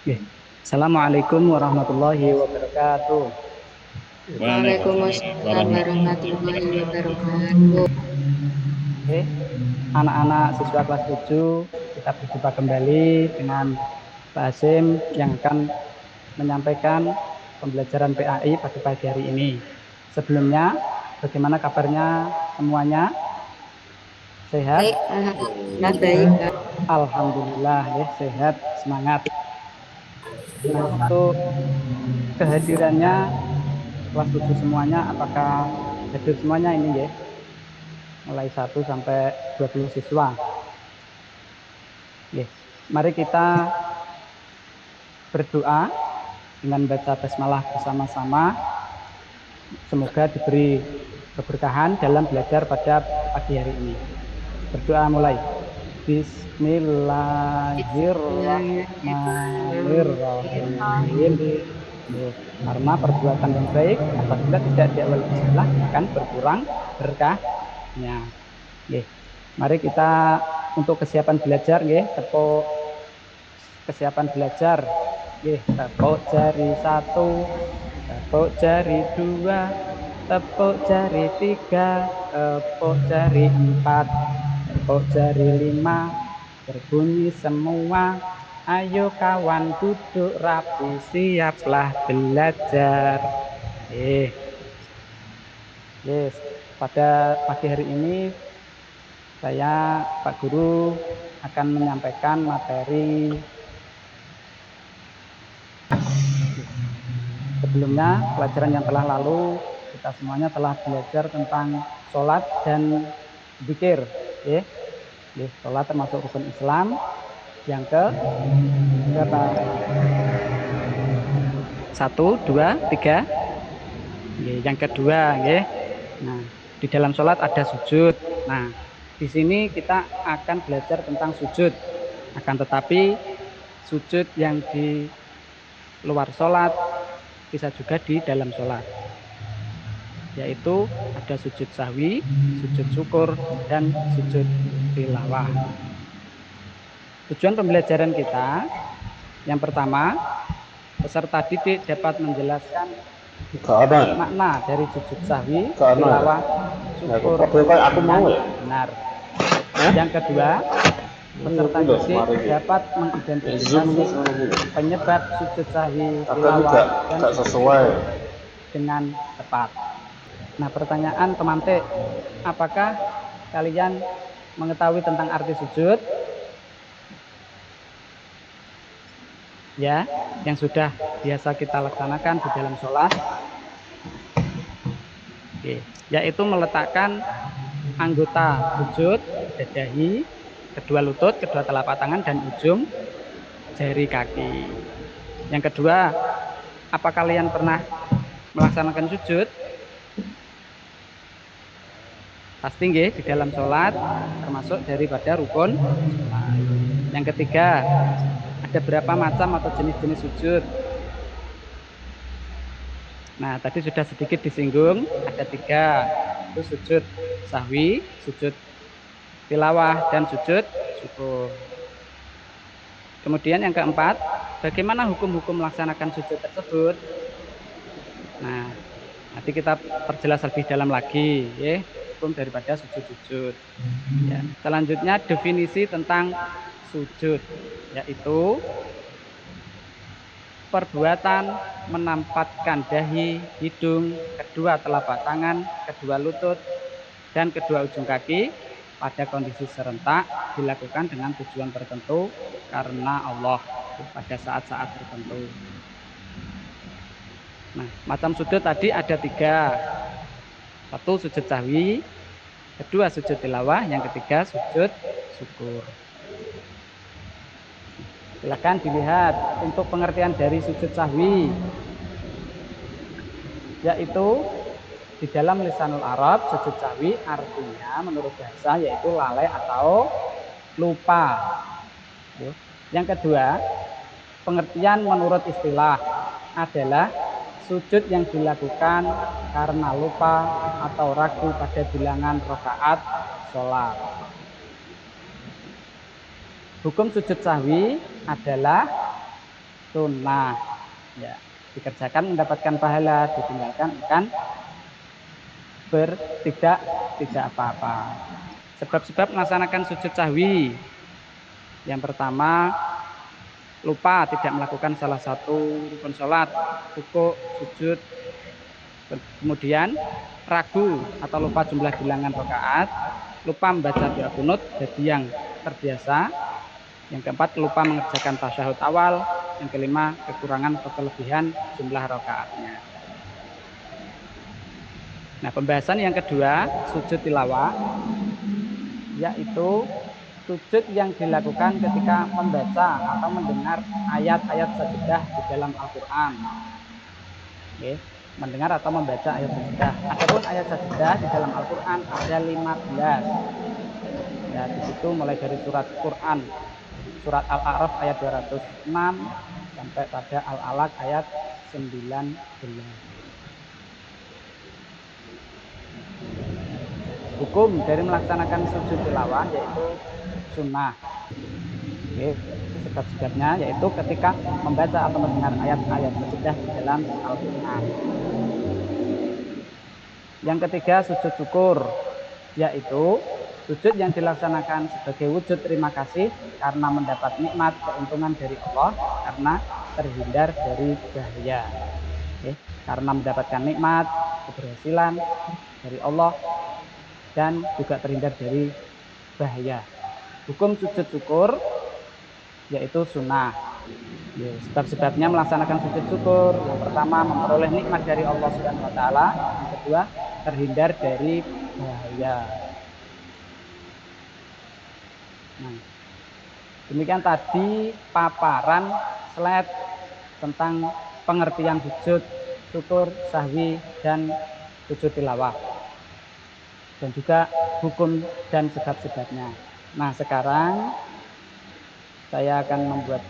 Oke. Assalamualaikum warahmatullahi wabarakatuh. Waalaikumsalam Waalaikumsalam warahmatullahi warahmatullahi wabarakatuh. wabarakatuh. Oke, anak-anak siswa kelas 7, kita berjumpa kembali dengan Pak Hasim yang akan menyampaikan pembelajaran PAI pada pagi hari ini. Sebelumnya, bagaimana kabarnya semuanya? Sehat? Baik, alhamdulillah baik, Kak. Alhamdulillah ya, sehat, semangat. Nah, untuk kehadirannya kelas 7 semuanya, apakah hadir semuanya ini ya? Mulai 1 sampai 20 siswa. Oke, mari kita berdoa dengan baca basmalah bersama-sama. Semoga diberi keberkahan dalam belajar pada pagi hari ini. Berdoa mulai. Bismillahirrahmanirrahim. Karena perbuatan yang baik apabila tidak diawali bismillah akan berkurang berkahnya. Mari kita untuk kesiapan belajar, tepuk kesiapan belajar. Tepuk jari 1, tepuk jari 2, tepuk jari 3, tepuk jari 4, tepuk jari 5, berbunyi semua. Ayo kawan duduk rapi, siaplah belajar. Yes, pada pagi hari ini saya, Pak Guru, akan menyampaikan materi. Sebelumnya, pelajaran yang telah lalu, kita semuanya telah belajar tentang sholat dan zikir. Sholat termasuk rukun Islam. Yang ke berapa? 1, 2, 3. Yang kedua, nah, di dalam sholat ada sujud. Nah, di sini kita akan belajar tentang sujud. Akan tetapi sujud yang di luar sholat bisa juga di dalam sholat, yaitu ada sujud sahwi, sujud syukur, dan sujud tilawah. Tujuan pembelajaran kita yang pertama, peserta didik dapat menjelaskan makna dari sujud sahwi, tilawah, syukur, Aku mau ya. benar. Yang kedua, peserta didik dapat mengidentifikasi penyebab sujud sahwi, tilawah, dan sujud syukur dengan tepat. Nah, pertanyaan pemantik, apakah kalian mengetahui tentang arti sujud? Ya, yang sudah biasa kita laksanakan di dalam sholat. Yaitu meletakkan anggota sujud, dahi, kedua lutut, kedua telapak tangan, dan ujung jari kaki. Yang kedua, apa kalian pernah melaksanakan sujud? Pasti di dalam sholat, termasuk daripada rukun sholat. Yang ketiga, ada berapa macam atau jenis-jenis sujud? Nah, tadi sudah sedikit disinggung, ada 3, itu sujud sahwi, sujud tilawah, dan sujud syukur. Kemudian yang keempat, bagaimana hukum-hukum melaksanakan sujud tersebut? Nah, nanti kita perjelas lebih dalam lagi, hukum daripada sujud-sujud. Ya. Selanjutnya definisi tentang sujud, yaitu perbuatan menampakkan dahi, hidung, kedua telapak tangan, kedua lutut, dan kedua ujung kaki pada kondisi serentak dilakukan dengan tujuan tertentu karena Allah pada saat-saat tertentu. Nah, macam sujud tadi ada 3. 1, sujud sahwi, 2, sujud tilawah, yang ketiga sujud syukur. Silakan dilihat untuk pengertian dari sujud sahwi, yaitu di dalam lisanul Arab, sujud sahwi artinya menurut bahasa yaitu lalai atau lupa. Yang kedua, pengertian menurut istilah adalah sujud yang dilakukan karena lupa atau ragu pada bilangan rakaat sholat. Hukum sujud sahwi adalah sunnah. Ya, dikerjakan mendapatkan pahala, ditinggalkan akan tidak apa-apa. Sebab-sebab melaksanakan sujud sahwi. Yang pertama, lupa tidak melakukan salah satu rukun sholat, rukuk, sujud. Kemudian ragu atau lupa jumlah bilangan rakaat, lupa membaca doa kunut jadi yang terbiasa. Yang keempat, lupa mengerjakan tasyahud awal. Yang kelima, kekurangan atau kelebihan jumlah rakaatnya. Nah, pembahasan yang kedua, sujud tilawah, yaitu sujud yang dilakukan ketika membaca atau mendengar ayat-ayat sajadah di dalam Al-Quran. Oke, mendengar atau membaca ayat sajadah. Adapun ayat sajadah di dalam Al-Quran ada 15. Ya, di situ mulai dari surat Quran, surat Al-A'raf ayat 206 sampai pada Al-Alaq ayat 19. Hukum dari melaksanakan sujud tilawah yaitu sunnah. Oke, sebab-sebabnya yaitu ketika membaca atau mendengar ayat-ayat sajadah di dalam Al-Quran. Yang ketiga, sujud syukur, yaitu sujud yang dilaksanakan sebagai wujud terima kasih karena mendapat nikmat keuntungan dari Allah, karena terhindar dari bahaya. Oke, karena mendapatkan nikmat, keberhasilan dari Allah, dan juga terhindar dari bahaya. Hukum sujud syukur yaitu sunnah. Ya, sebab-sebabnya melaksanakan sujud syukur, yang pertama memperoleh nikmat dari Allah Subhanahu wa taala, yang kedua terhindar dari bahaya. Nah, demikian tadi paparan slide tentang pengertian sujud syukur, sahwi, dan sujud tilawah, dan juga hukum dan sebab-sebabnya. Nah, sekarang saya akan membuat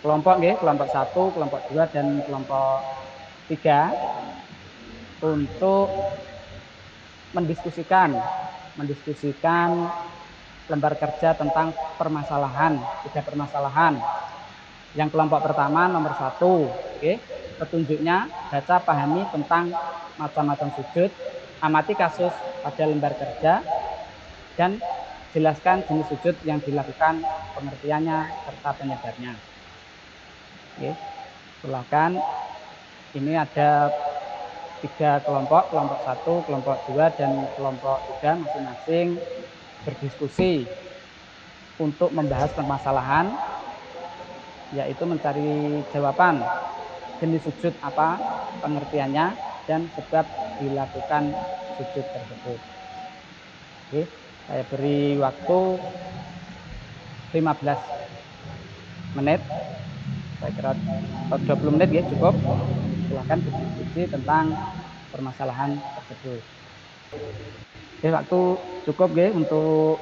kelompok 1, kelompok 2, dan kelompok 3 untuk mendiskusikan lembar kerja tentang permasalahan, 3 permasalahan. Yang kelompok pertama nomor 1, petunjuknya baca pahami tentang macam-macam sujud, amati kasus pada lembar kerja, dan jelaskan jenis sujud yang dilakukan, pengertiannya serta penyebabnya. Silakan. Ini ada 3 kelompok, kelompok 1, kelompok 2, dan kelompok 3 masing-masing berdiskusi untuk membahas permasalahan, yaitu mencari jawaban jenis sujud apa, pengertiannya, dan sebab dilakukan sujud tersebut. Oke, saya beri waktu 15 menit, saya kira 20 menit ya cukup. Silakan berdiskusi tentang permasalahan tersebut. Oke, waktu cukup ya untuk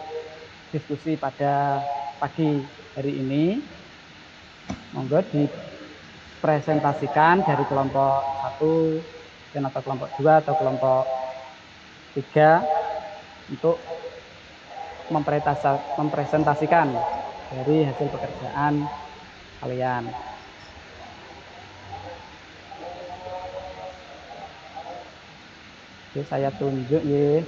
diskusi pada pagi hari ini. Monggo dipresentasikan dari kelompok 1 dan atau kelompok 2 atau kelompok 3 untuk mempresentasikan dari hasil pekerjaan kalian. Oke, saya tunjuk ya.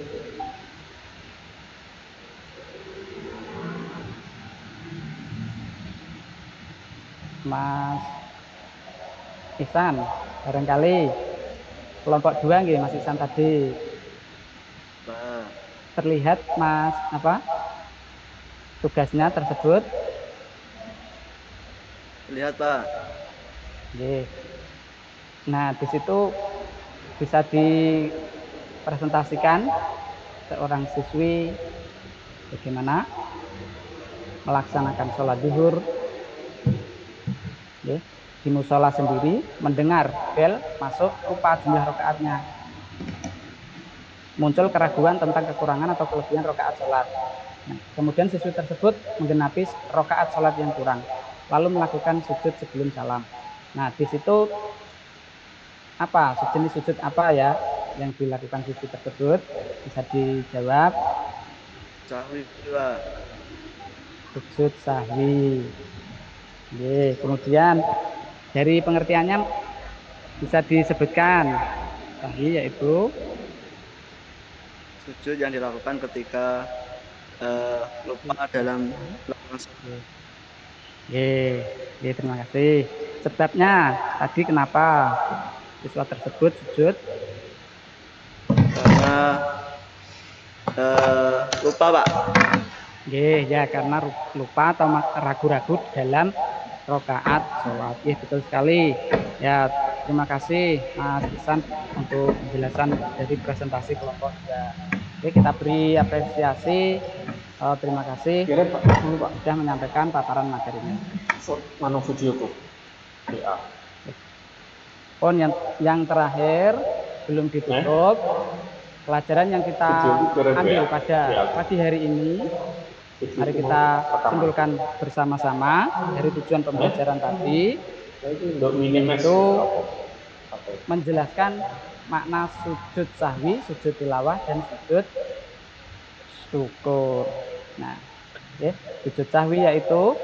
Mas Ihsan, barangkali kelompok 2 nggih Mas Ihsan tadi. Terlihat Mas apa? Tugasnya tersebut? Lihat, Pak. Nggih. Nah, di situ bisa dipresentasikan seorang siswi bagaimana melaksanakan sholat zuhur di musola sendiri, mendengar bel masuk, lupa jumlah rakaatnya, muncul keraguan tentang kekurangan atau kelebihan rakaat sholat. Nah, kemudian siswi tersebut menggenapi rakaat sholat yang kurang, lalu melakukan sujud sebelum salam. Nah, di situ apa sejenis sujud apa ya yang dilakukan siswi tersebut? Bisa dijawab. Sahwi, Pak. Sujud sahwi. Nggih, kemudian dari pengertiannya bisa disebutkan tadi yaitu sujud yang dilakukan ketika lupa dalam melakukan sholat. Nggih, terima kasih. Sebabnya tadi kenapa siswa tersebut sujud? Karena lupa, Pak. Nggih, ya karena lupa atau ragu-ragu dalam rakaat sholat. Betul sekali. Ya, terima kasih Mas Isan untuk penjelasan dari presentasi kelompok 2. Oke, kita beri apresiasi. Terima kasih sudah menyampaikan paparan materinya. Mana videoku? Ya. Oh, yang terakhir belum ditutup. Pelajaran yang kita ambil pada pagi hari ini, mari kita simpulkan bersama-sama dari tujuan pembelajaran tadi, yaitu menjelaskan makna sujud sahwi, sujud tilawah, dan sujud syukur. Nah, sujud sahwi yaitu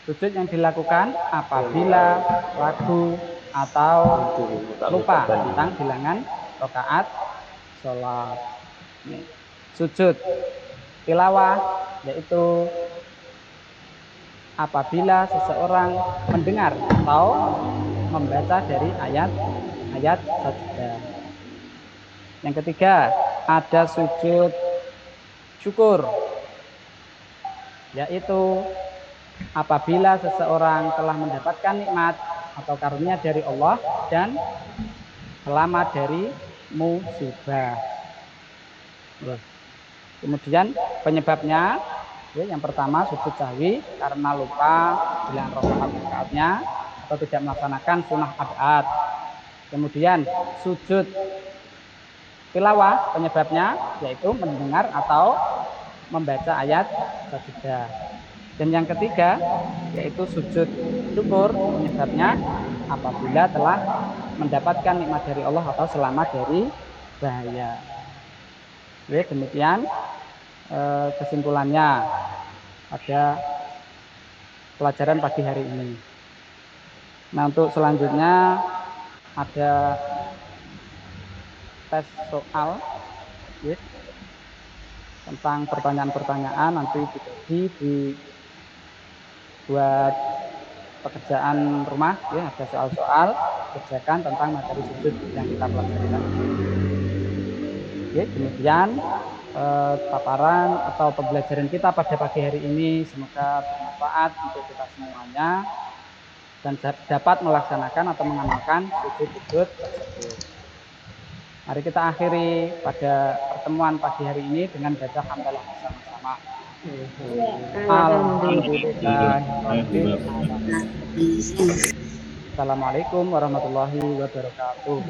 sujud yang dilakukan apabila ragu atau lupa tentang bilangan rakaat sholat. Sujud tilawah yaitu apabila seseorang mendengar atau membaca dari ayat sajadah. Yang ketiga, ada sujud syukur, yaitu apabila seseorang telah mendapatkan nikmat atau karunia dari Allah dan selamat dari musibah. Kemudian penyebabnya, yang pertama sujud sahwi karena lupa bilangan rakaatnya atau tidak melaksanakan sunnah ab'ad. Kemudian sujud tilawah penyebabnya yaitu mendengar atau membaca ayat sajadah. Dan yang ketiga yaitu sujud syukur penyebabnya apabila telah mendapatkan nikmat dari Allah atau selamat dari bahaya. Demikian kesimpulannya pada pelajaran pagi hari ini. Nah, untuk selanjutnya ada tes soal tentang pertanyaan-pertanyaan, nanti dibagi buat pekerjaan rumah, ada soal-soal kerjakan tentang materi sujud yang kita pelajari tadi. Demikian paparan atau pembelajaran kita pada pagi hari ini, semoga bermanfaat untuk kita semuanya dan dapat melaksanakan atau mengamalkan sujud-sujud tersebut. Mari kita akhiri pada pertemuan pagi hari ini dengan baca hamdalah bersama-sama. Alhamdulillah. Assalamualaikum warahmatullahi wabarakatuh.